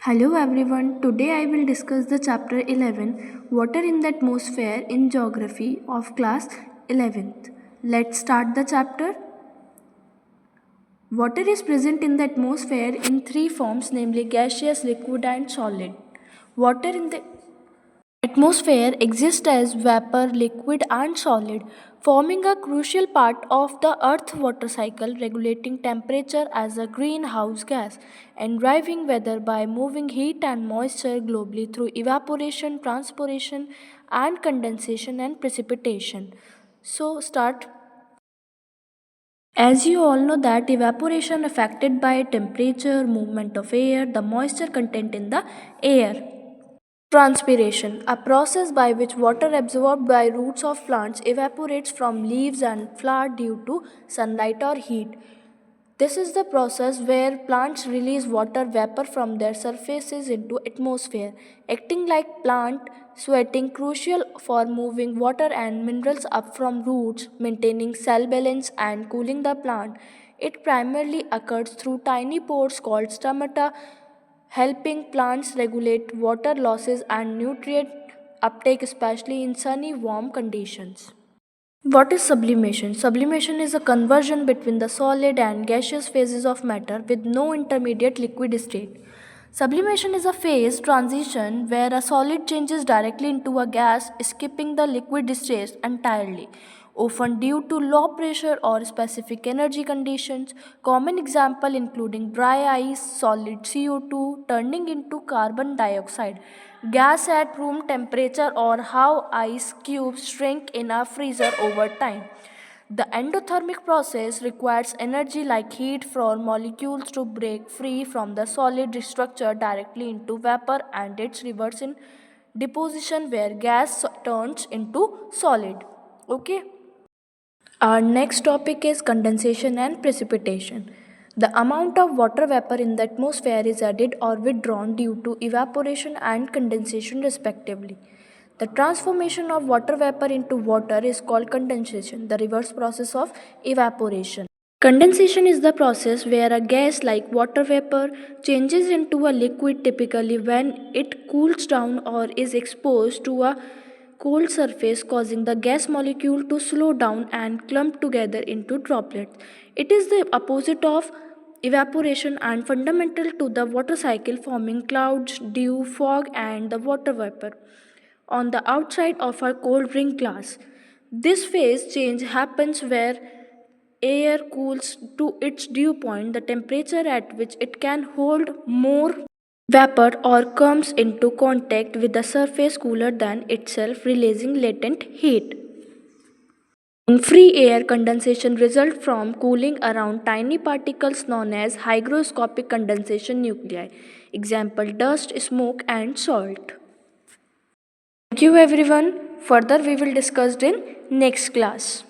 Hello everyone, today I will discuss the chapter 11 Water in the Atmosphere in Geography of class 11th. Let's start the chapter. Water is present in the atmosphere in three forms, namely gaseous, liquid, and solid. Water in the atmosphere exists as vapor, liquid, and solid, forming a crucial part of the Earth water cycle, regulating temperature as a greenhouse gas and driving weather by moving heat and moisture globally through evaporation, transpiration, and condensation and precipitation. So, start. As you all know that evaporation affected by temperature, movement of air, the moisture content in the air. Transpiration, a process by which water absorbed by roots of plants evaporates from leaves and flower due to sunlight or heat. This is the process where plants release water vapor from their surfaces into atmosphere, acting like plant sweating, crucial for moving water and minerals up from roots, maintaining cell balance and cooling the plant. It primarily occurs through tiny pores called stomata, helping plants regulate water losses and nutrient uptake, especially in sunny, warm conditions. What is sublimation? Sublimation is a conversion between the solid and gaseous phases of matter with no intermediate liquid state. Sublimation is a phase transition where a solid changes directly into a gas, skipping the liquid stage entirely, often due to low pressure or specific energy conditions. Common example including dry ice, solid CO2 turning into carbon dioxide, gas at room temperature, or how ice cubes shrink in a freezer over time. The endothermic process requires energy like heat for molecules to break free from the solid structure directly into vapor and its reverse in deposition where gas turns into solid. Okay. Our next topic is condensation and precipitation. The amount of water vapor in the atmosphere is added or withdrawn due to evaporation and condensation, respectively. The transformation of water vapor into water is called condensation, the reverse process of evaporation. Condensation is the process where a gas like water vapor changes into a liquid typically when it cools down or is exposed to a cold surface, causing the gas molecule to slow down and clump together into droplets. It is the opposite of evaporation and fundamental to the water cycle, forming clouds, dew, fog, and the water vapor on the outside of a cold drink glass. This phase change happens where air cools to its dew point, the temperature at which it can hold more vapor or comes into contact with the surface cooler than itself, releasing latent heat. In free air, condensation results from cooling around tiny particles known as hygroscopic condensation nuclei. Example: dust, smoke, and salt. Thank you everyone. Further we will discuss in next class.